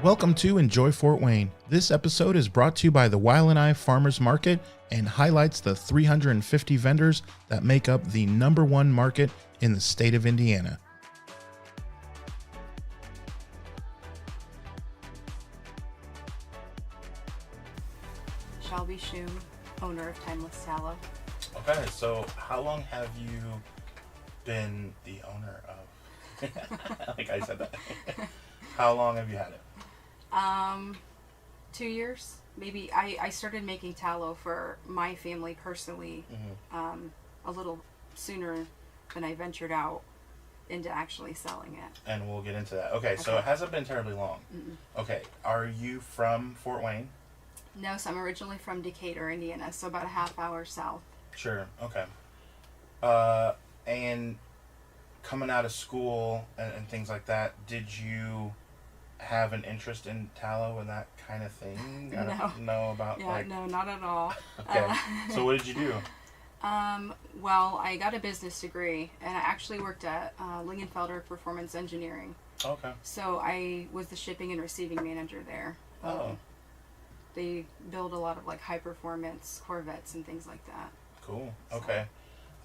Welcome to Enjoy Fort Wayne. This episode is brought to you by the Wailanai Farmers Market and highlights the 350 vendors that make up the #1 market in the state of Indiana. Shelby Schumm, owner of Timeless Tallow. Okay, so how long have you been the owner of? Like I said that. How long have you had it? 2 years. Maybe I started making tallow for my family personally a little sooner than I ventured out into actually selling it. And we'll get into that. Okay, so it hasn't been terribly long. Okay, are you from Fort Wayne? No, so I'm originally from Decatur, Indiana, so about a half hour south. Sure, okay. And coming out of school and things like that, did you have an interest in tallow and that kind of thing? I don't know about no, not at all. Okay, so what did you do? Well, I got a business degree, and I actually worked at Lingenfelder Performance Engineering. Okay. So I was the shipping and receiving manager there. They build a lot of like high performance Corvettes and things like that. Cool. Okay.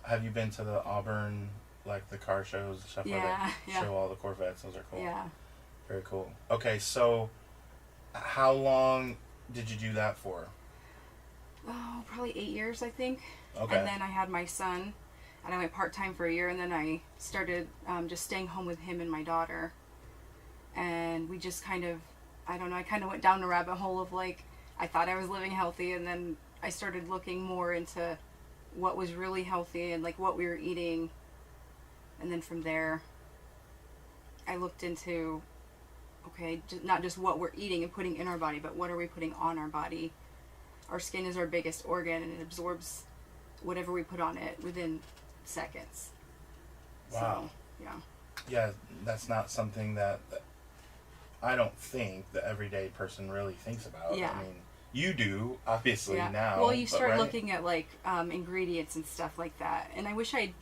Have you been to the Auburn, like the car shows, stuff where they show all the Corvettes? Those are cool. Yeah. Very cool. Okay, so how long did you do that for? Oh, probably 8 years, I think. Okay. And then I had my son, and I went part-time for a year, and then I started just staying home with him and my daughter. And we just kind of, I don't know, I kind of went down the rabbit hole of like, I thought I was living healthy, and then I started looking more into what was really healthy and like what we were eating. And then from there, I looked into, okay, not just what we're eating and putting in our body, but what are we putting on our body. Our skin is our biggest organ, and it absorbs whatever we put on it within seconds. Wow. So, yeah. Yeah, that's not something that I don't think the everyday person really thinks about. Yeah. I mean, you do, obviously, now. Well, you start looking at, like, ingredients and stuff like that. And I wish I'd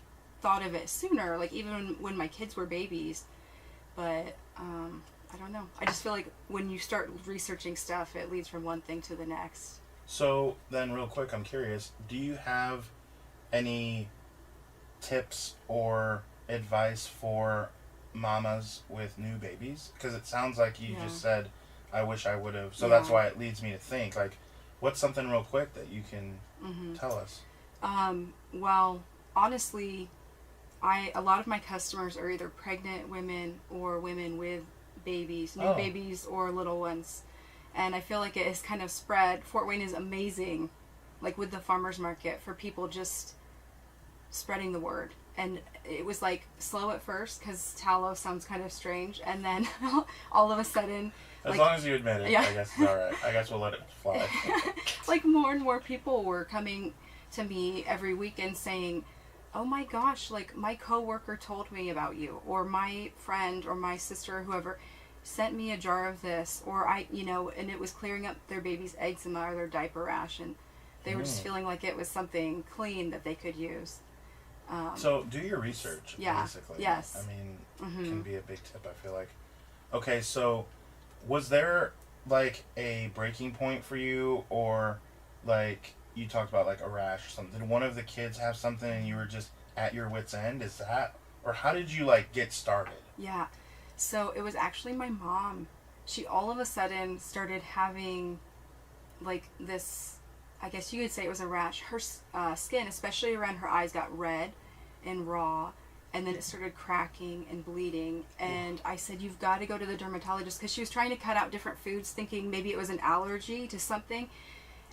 thought of it sooner, like, even when my kids were babies. But, I don't know. I just feel like when you start researching stuff, it leads from one thing to the next. So, then real quick, I'm curious, do you have any tips or advice for mamas with new babies? Because it sounds like you just said, I wish I would have. So that's why it leads me to think, like, what's something real quick that you can tell us? Well, honestly, a lot of my customers are either pregnant women or women with babies, new babies or little ones. And I feel like it has kind of spread. Fort Wayne is amazing, like with the farmers market, for people just spreading the word. And it was like slow at first because tallow sounds kind of strange, and then all of a sudden, as long as you admit it, I guess it's all right. I guess we'll let it fly. Like more and more people were coming to me every weekend saying, "Oh my gosh, like my coworker told me about you, or my friend or my sister or whoever sent me a jar of this, or and it was clearing up their baby's eczema or their diaper rash, and they were just feeling like it was something clean that they could use." So do your research, basically. Yes. I mean, can be a big tip, I feel like. Okay, so was there like a breaking point for you, or like you talked about like a rash or something? Did one of the kids have something and you were just at your wit's end? Is that, or how did you like get started? Yeah. So it was actually my mom. She all of a sudden started having like this, I guess you could say it was a rash. Her skin, especially around her eyes, got red and raw, and then it started cracking and bleeding. And I said, you've got to go to the dermatologist, because she was trying to cut out different foods, thinking maybe it was an allergy to something.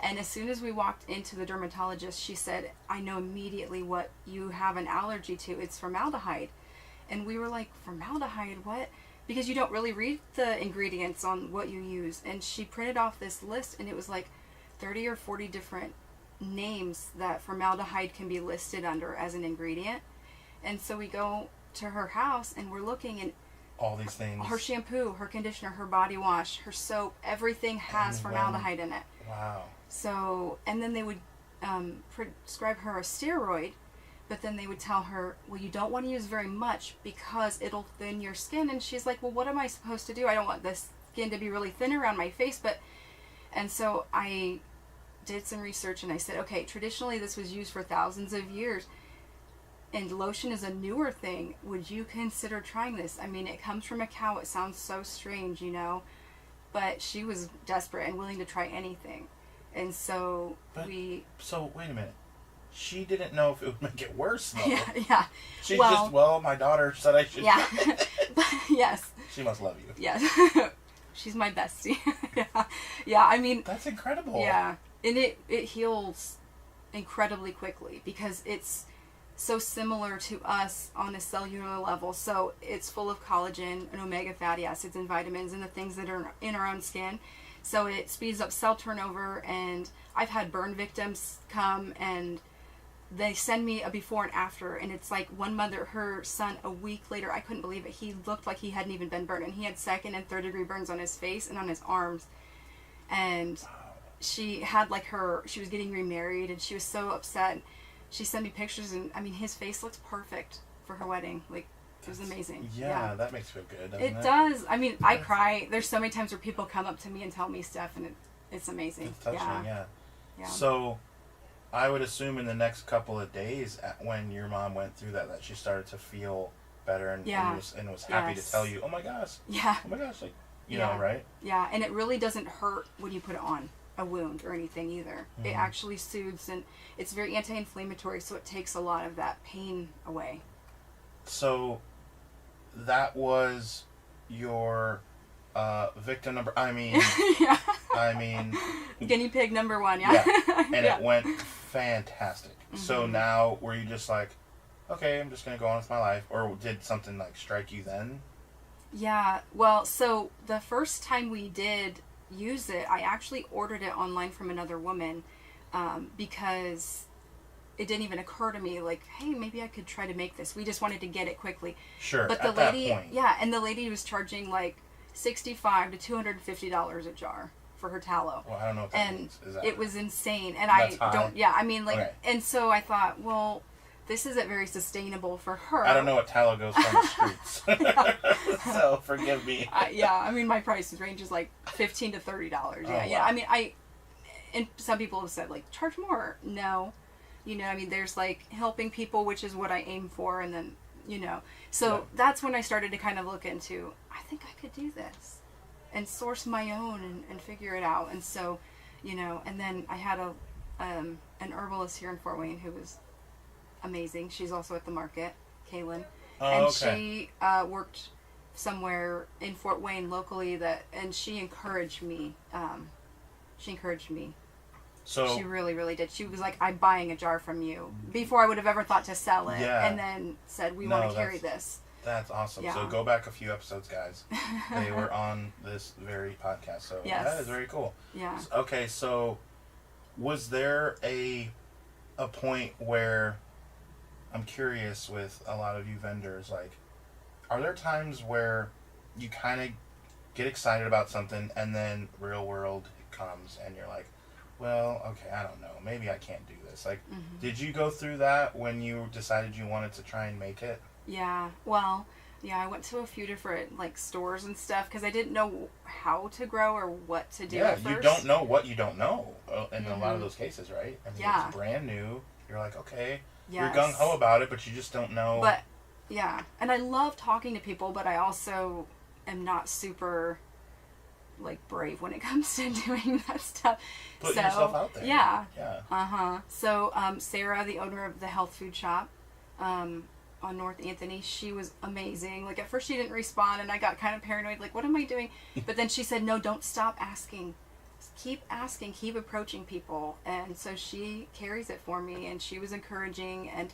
And as soon as we walked into the dermatologist, she said, I know immediately what you have an allergy to. It's formaldehyde. And we were like, formaldehyde, what? Because you don't really read the ingredients on what you use. And she printed off this list, and it was like 30 or 40 different names that formaldehyde can be listed under as an ingredient. And so we go to her house, and we're looking, and all these things, her shampoo, her conditioner, her body wash, her soap, everything has formaldehyde in it. Wow. So, and then they would prescribe her a steroid, but then they would tell her, well, you don't want to use very much because it'll thin your skin. And she's like, well, what am I supposed to do? I don't want this skin to be really thin around my face, and so I did some research and I said, okay, traditionally this was used for thousands of years and lotion is a newer thing. Would you consider trying this? I mean, it comes from a cow. It sounds so strange, you know, but she was desperate and willing to try anything. And so So wait a minute. She didn't know if it would make it worse, though. Yeah. She my daughter said I should. Yeah. Yes. She must love you. Yes. She's my bestie. Yeah. Yeah, I mean. That's incredible. Yeah. And it heals incredibly quickly because it's so similar to us on a cellular level. So it's full of collagen and omega fatty acids and vitamins and the things that are in our own skin. So it speeds up cell turnover, and I've had burn victims come and they send me a before and after, and it's like one mother, her son, a week later, I couldn't believe it, he looked like he hadn't even been burned, and he had 2nd and 3rd degree burns on his face and on his arms. And she had she was getting remarried and she was so upset. She sent me pictures, and I mean, his face looks perfect for her wedding. Like, it was amazing. Yeah, that makes me feel good, doesn't it? It does. I mean, I cry. There's so many times where people come up to me and tell me stuff, and it's amazing. It's touching, yeah. Yeah. So, I would assume in the next couple of days, when your mom went through that she started to feel better and was happy to tell you, oh my gosh. Yeah. Oh my gosh, like, you know, right? Yeah, and it really doesn't hurt when you put it on a wound or anything either. Mm-hmm. It actually soothes, and it's very anti-inflammatory, so it takes a lot of that pain away. So, that was your victim number. I mean, yeah. I mean, guinea pig number 1. Yeah. And it went fantastic. Mm-hmm. So now, were you just like, okay, I'm just gonna go on with my life, or did something like strike you then? Yeah. Well, so the first time we did use it, I actually ordered it online from another woman because it didn't even occur to me, like, hey, maybe I could try to make this. We just wanted to get it quickly. Sure. But the lady, and the lady was charging like $65 to $250 a jar for her tallow. Well, I don't know what that means. It was insane. And That's I don't. high? Yeah, I mean, like, okay. And so I thought, well, this isn't very sustainable for her. I don't know what tallow goes from the streets. So forgive me. I mean, my price ranges like $15 to $30. Yeah, yeah. I mean, and some people have said, like, charge more. No. You know, I mean, there's like helping people, which is what I aim for. And then, you know, so that's when I started to kind of look into, I think I could do this and source my own and figure it out. And so, you know, and then I had an herbalist here in Fort Wayne who was amazing. She's also at the market, Kaylin. And she worked somewhere in Fort Wayne locally and she encouraged me. So she really, really did. She was like, I'm buying a jar from you before I would have ever thought to sell it. Yeah. And then said, we want to carry this. That's awesome. Yeah. So go back a few episodes, guys. They were on this very podcast. So that is very cool. Yeah. Okay, so was there a point where, I'm curious with a lot of you vendors, like, are there times where you kind of get excited about something and then real world comes and you're like, well, okay, I don't know, maybe I can't do this. Like, did you go through that when you decided you wanted to try and make it? Yeah, well, I went to a few different, like, stores and stuff because I didn't know how to grow or what to do at first. You don't know what you don't know in a lot of those cases, right? I mean, it's brand new. You're like, okay, you're gung-ho about it, but you just don't know. But, yeah, and I love talking to people, but I also am not super, like, brave when it comes to doing that stuff. Putting yourself out there. Yeah. Yeah. So, Sarah, the owner of the health food shop, on North Anthony, she was amazing. Like, at first she didn't respond, and I got kind of paranoid, like, what am I doing? But then she said, no, don't stop asking. Keep asking, keep approaching people. And so she carries it for me, and she was encouraging. And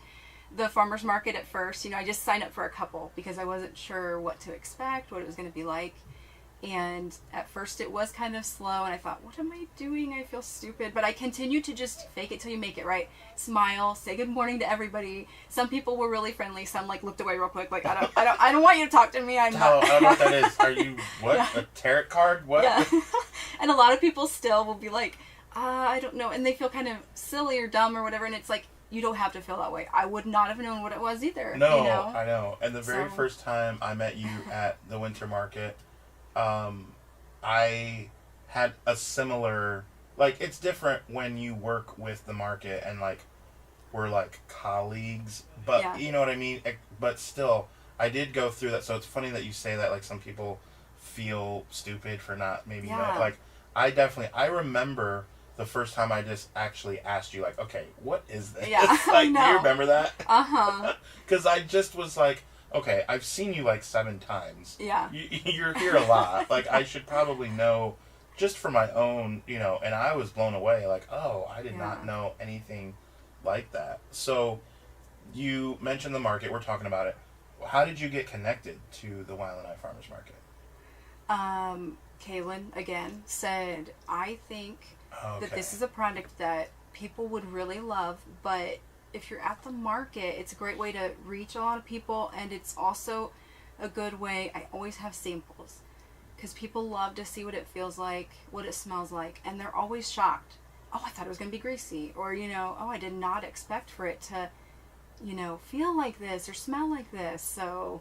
the farmer's market at first, I just signed up for a couple because I wasn't sure what to expect, what it was going to be like. And at first it was kind of slow, and I thought, what am I doing? I feel stupid. But I continued to just fake it till you make it, right? Smile, say good morning to everybody. Some people were really friendly. Some looked away real quick, like, I don't want you to talk to me. I don't know what that is. Are you what? Yeah. A tarot card? What? Yeah. And a lot of people still will be like, I don't know, and they feel kind of silly or dumb or whatever. And it's like, you don't have to feel that way. I would not have known what it was either. No, I know. And the very first time I met you at the winter market, I had a similar, like, it's different when you work with the market and, like, we're, like, colleagues, but, Yeah. you know what I mean? But still, I did go through that, so it's funny that you say that, like, some people feel stupid for not maybe know, Yeah. like, I remember the first time I just actually asked you, like, okay, what is this? Yeah. I Like, do you know. remember that? Uh-huh. Because I just was like, okay, I've seen you like 7 times. Yeah. You're here a lot. Like, I should probably know just for my own, and I was blown away. Like, oh, I did not Yeah. know anything like that. So, you mentioned the market. We're talking about it. How did you get connected to the Wildlife Farmers Market? Kaylin, again, said, I think that Okay. this is a product that people would really love, but if you're at the market, it's a great way to reach a lot of people, and it's also a good way. I always have samples because people love to see what it feels like, what it smells like, and they're always shocked. Oh, I thought it was going to be greasy, or, oh, I did not expect for it to, feel like this or smell like this. So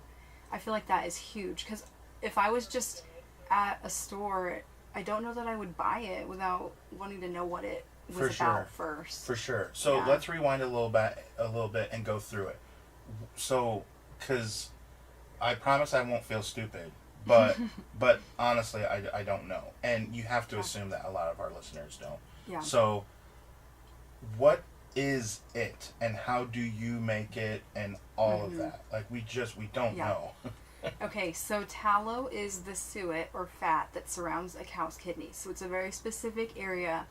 I feel like that is huge because if I was just at a store, I don't know that I would buy it without wanting to know what it was For sure. about first. For sure. So Yeah. let's rewind a little bit, and go through it. So, because I promise I won't feel stupid, but but honestly, I don't know, and you have to Yeah. assume that a lot of our listeners don't. Yeah. So, what is it, and how do you make it, and all of that? Like, we don't Yeah. know. Okay, so tallow is the suet or fat that surrounds a cow's kidney. So it's a very specific area.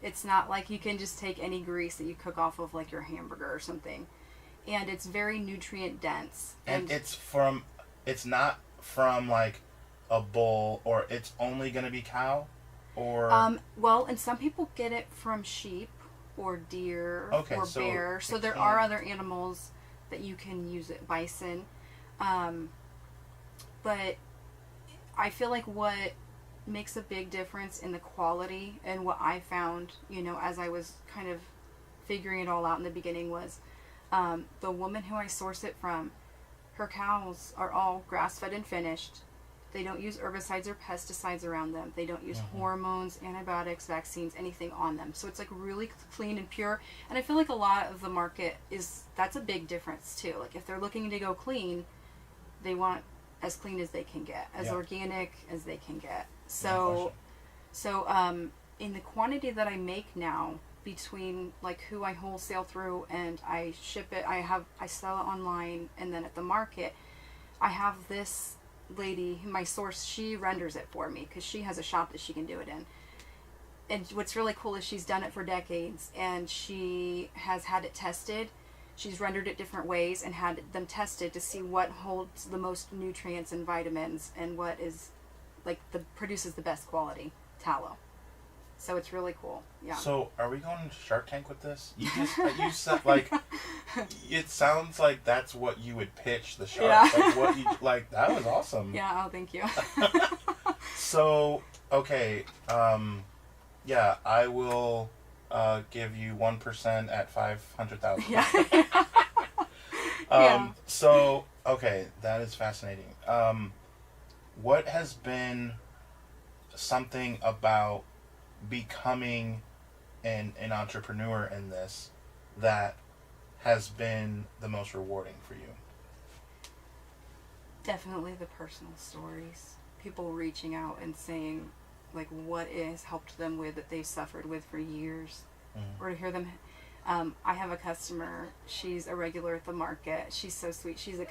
It's not like you can just take any grease that you cook off of like your hamburger or something. And it's very nutrient dense. And it's not from like a bull, or it's only gonna be cow, or well, and some people get it from sheep or deer Okay, or so bear. So it there can- are other animals that you can use it. Bison. But I feel like what makes a big difference in the quality and what I found, as I was kind of figuring it all out in the beginning was the woman who I source it from, her cows are all grass-fed and finished. They don't use herbicides or pesticides around them. They don't use hormones, antibiotics, vaccines, anything on them. So it's like really clean and pure. And I feel like a lot of the market that's a big difference too. Like if they're looking to go clean, they want as clean as they can get, as organic as they can get. So in the quantity that I make now, between like who I wholesale through and I ship it, I sell it online, and then at the market, I have this lady, my source, she renders it for me because she has a shop that she can do it in. And what's really cool is she's done it for decades, and she has had it tested. She's rendered it different ways and had them tested to see what holds the most nutrients and vitamins and what is produces the best quality tallow. So it's really cool. Yeah. So, are we going to Shark Tank with this? You said like, it sounds like that's what you would pitch the shark. Yeah. Like what you like. That was awesome. Yeah. Oh, thank you. So, okay, yeah, I will give you 1% at 500,000. Yeah. So, okay, that is fascinating. What has been something about becoming an entrepreneur in this that has been the most rewarding for you? Definitely the personal stories. People reaching out and saying, like, what it has helped them with that they've suffered with for years. Or to hear them. I have a customer. She's a regular at the market. She's so sweet. She's a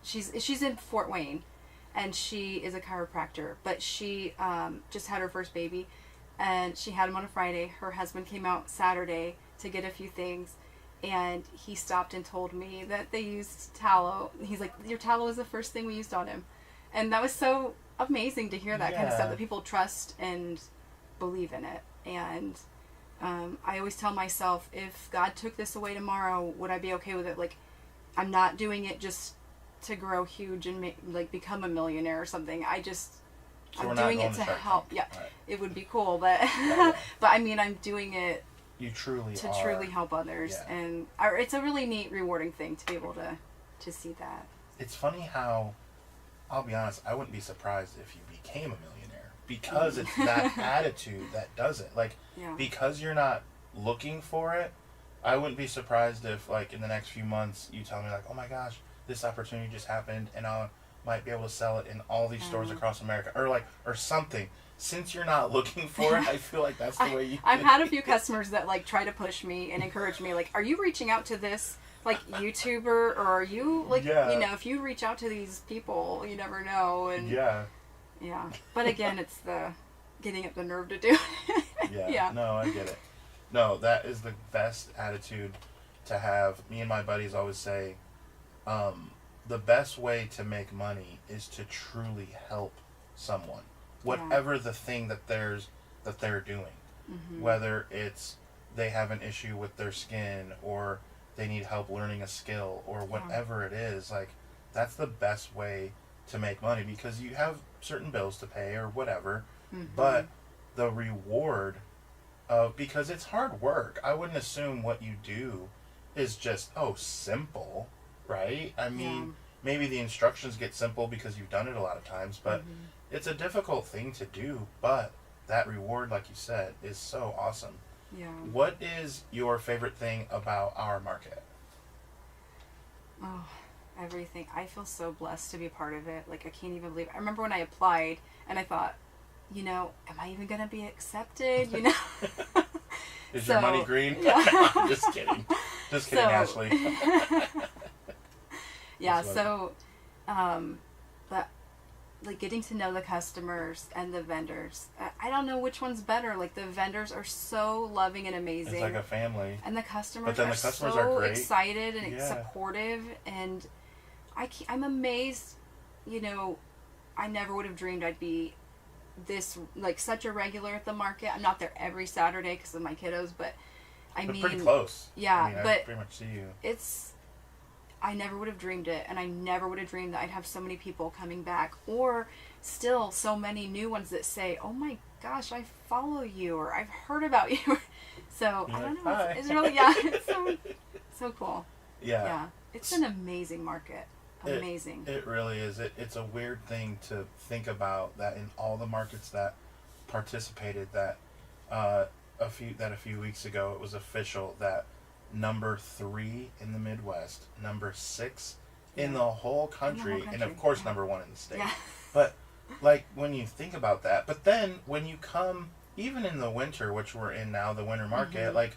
she's in Fort Wayne, and she is a chiropractor. But she just had her first baby, and she had him on a Friday. Her husband came out Saturday to get a few things, and he stopped and told me that they used tallow. He's like, your tallow is the first thing we used on him. And that was so amazing to hear that kind of stuff, that people trust and believe in it. And I always tell myself, if God took this away tomorrow, would I be okay with it? Like, I'm not doing it just to grow huge and become a millionaire or something. I'm doing it to help. Yeah, right. It would be cool, but but I mean, I'm doing it. You truly to truly help others, and it's a really neat, rewarding thing to be able to see that. It's funny how I'll be honest, I wouldn't be surprised if you became a millionaire because it's that attitude that does it. Like, Yeah. because you're not looking for it, I wouldn't be surprised if, like, in the next few months, you tell me, like, oh my gosh, this opportunity just happened, and I might be able to sell it in all these stores across America, or like, or something. Since you're not looking for it, I feel like that's the way you. I've had a few customers that like try to push me and encourage me, like, are you reaching out to this like YouTuber, or are you like, Yeah. you know, if you reach out to these people, you never know. And Yeah. yeah. But again, it's the getting up the nerve to do it. Yeah. Yeah. No, I get it. No, that is the best attitude to have. Me and my buddies always say, the best way to make money is to truly help someone, whatever the thing that they're doing, whether it's they have an issue with their skin, or they need help learning a skill, or whatever it is. Like, that's the best way to make money, because you have certain bills to pay or whatever, but the reward of, because it's hard work. I wouldn't assume what you do is just simple, right? I mean, maybe the instructions get simple because you've done it a lot of times, but it's a difficult thing to do. But that reward, like you said, is so awesome. Yeah. What is your favorite thing about our market? Oh, everything. I feel so blessed to be a part of it. Like, I can't even believe it. I remember when I applied and I thought, you know, am I even going to be accepted? You know? Is your money green? Yeah. Just kidding. Just kidding, Ashley. Yeah, so, but, like, getting to know the customers and the vendors, I don't know which one's better. Like, the vendors are so loving and amazing. It's like a family. And the customers, But then the customers so are great. excited and supportive. And I'm amazed, you know, I never would have dreamed I'd be this, like, such a regular at the market. I'm not there every Saturday because of my kiddos, but I mean, pretty close. Yeah, I mean, I but pretty much see you. I never would have dreamed it, and I never would have dreamed that I'd have so many people coming back, or still so many new ones that say, oh my gosh, I follow you, or I've heard about you. So, You're I don't like, know, "Hi." it's really, yeah, it's so cool. Yeah. Yeah, it's an amazing market. Amazing. It really is. It's a weird thing to think about, that in all the markets that participated, that a few weeks ago it was official that number 3 in the Midwest, number 6 in the whole country, and of course number 1 in the state. Yeah. But like, when you think about that, but then when you come, even in the winter, which we're in now, the winter market, like,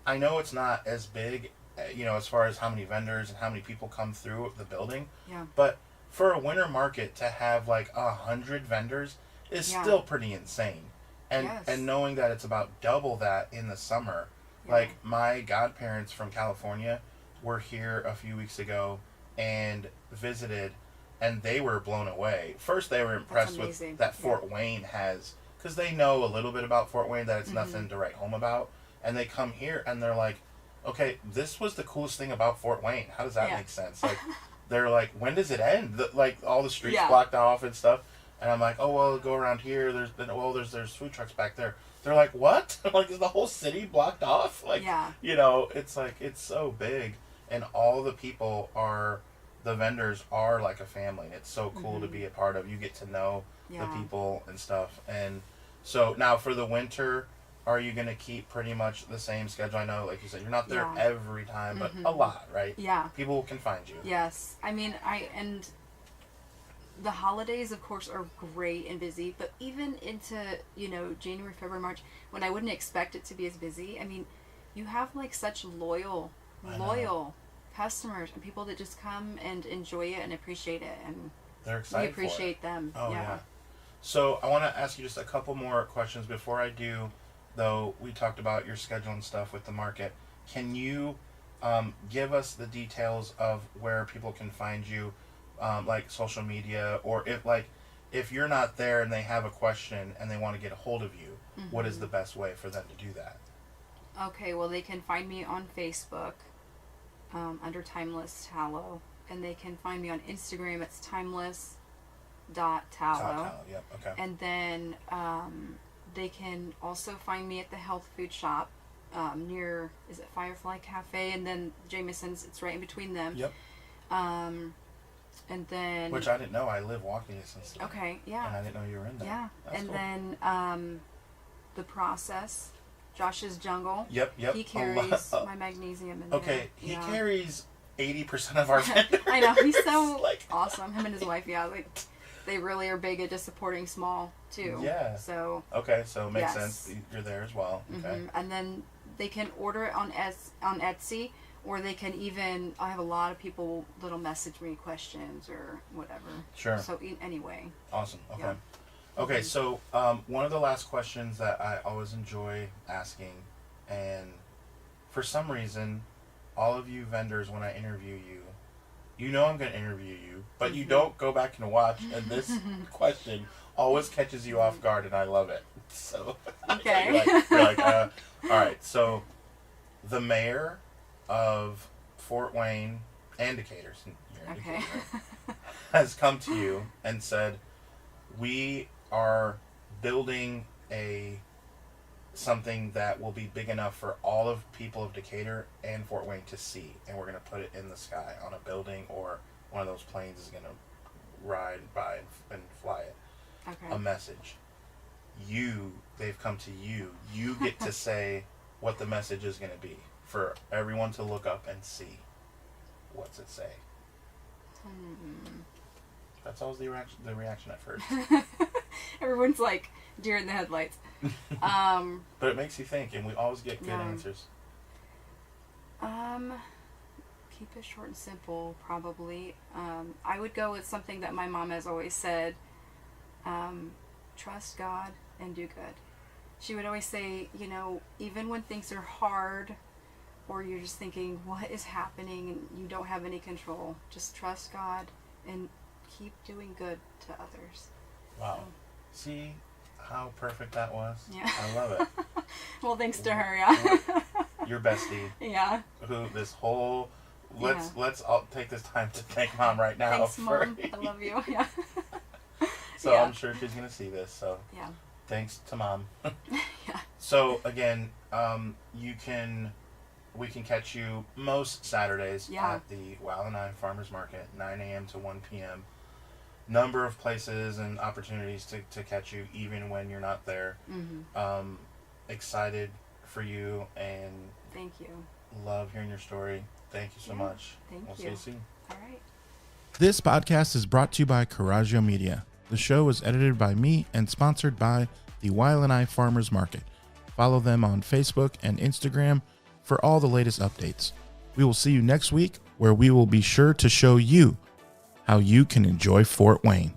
I know it's not as big, you know, as far as how many vendors and how many people come through the building. Yeah. But for a winter market to have like 100 vendors is still pretty insane. And and knowing that it's about double that in the summer. Like, my godparents from California were here a few weeks ago and visited, and they were blown away. First, they were impressed with that Fort Wayne has, because they know a little bit about Fort Wayne, that it's nothing to write home about. And they come here and they're like, okay, this was the coolest thing about Fort Wayne. How does that make sense? Like, they're like, when does it end? Like, all the streets blocked off and stuff. And I'm like, oh, well, go around here. There's food trucks back there. They're like, what? Like, is the whole city blocked off? Like, you know, it's like, it's so big. And all the people the vendors are like a family. It's so cool to be a part of. You get to know the people and stuff. And so now for the winter, are you going to keep pretty much the same schedule? I know, like you said, you're not there every time, but a lot, right? Yeah. People can find you. Yes. I mean, and the holidays, of course, are great and busy, but even into, you know, January, February, March, when I wouldn't expect it to be as busy, I mean, you have, like, such loyal customers and people that just come and enjoy it and appreciate it, and they're excited. We appreciate them. Oh, yeah. So I want to ask you just a couple more questions before I do. Though we talked about your schedule and stuff with the market, can you give us the details of where people can find you, like social media, or if you're not there and they have a question and they want to get a hold of you, what is the best way for them to do that? Okay, well, they can find me on Facebook under Timeless Tallow, and they can find me on Instagram. It's timeless.tallow. Yep. Okay. And then they can also find me at the health food shop near, is it Firefly Cafe? And then Jameson's, it's right in between them. Yep. And then... Which I didn't know. I live walking distance. Okay, yeah. And I didn't know you were in there. Yeah. That's and cool. then the process, Josh's Jungle. Yep. He carries my magnesium in Okay, there. he carries 80% of our vendors. I know, he's so like... awesome. Him and his wife, yeah, like they really are big at just supporting small too. Yeah. So. Okay, so it makes sense. You're there as well. Okay. Mm-hmm. And then they can order it on Etsy, or they can even. I have a lot of people that'll message me questions or whatever. Sure. So anyway. Awesome. Okay. Yeah. Okay, so one of the last questions that I always enjoy asking, and for some reason, all of you vendors, when I interview you, you know I'm going to interview you, but you don't go back and watch, and this question always catches you off guard, and I love it. So, okay. you're like, all right, so the mayor of Fort Wayne and Decatur, you're in Okay. Decatur, has come to you and said, we are building something that will be big enough for all of people of Decatur and Fort Wayne to see, and we're going to put it in the sky on a building, or one of those planes is going to ride by and fly it. Okay. A message. They've come to you. You get to say what the message is going to be for everyone to look up and see. What's it say? That's always the reaction at first. Everyone's like deer in the headlights. But it makes you think, and we always get good answers. Keep it short and simple, probably. I would go with something that my mom has always said. Trust God and do good. She would always say, even when things are hard, or you're just thinking, what is happening, and you don't have any control, just trust God and keep doing good to others. Wow. See how perfect that was? Yeah. I love it. Well, thanks to her, yeah. Your bestie. Yeah. Who this whole... Let's all take this time to thank Mom right now. Thanks, Mom. I love you. Yeah. So I'm sure she's going to see this. So yeah. Thanks to Mom. Yeah. So again, we can catch you most Saturdays at the Wild and I Farmers Market, 9 a.m. to 1 p.m. Number of places and opportunities to catch you even when you're not there. Mm-hmm. Excited for you, and thank you. Love hearing your story. Thank you so much. We'll see you soon. All right. This podcast is brought to you by Coraggio Media. The show is edited by me and sponsored by the Wild and I Farmers Market. Follow them on Facebook and Instagram for all the latest updates. We will see you next week, where we will be sure to show you how you can enjoy Fort Wayne.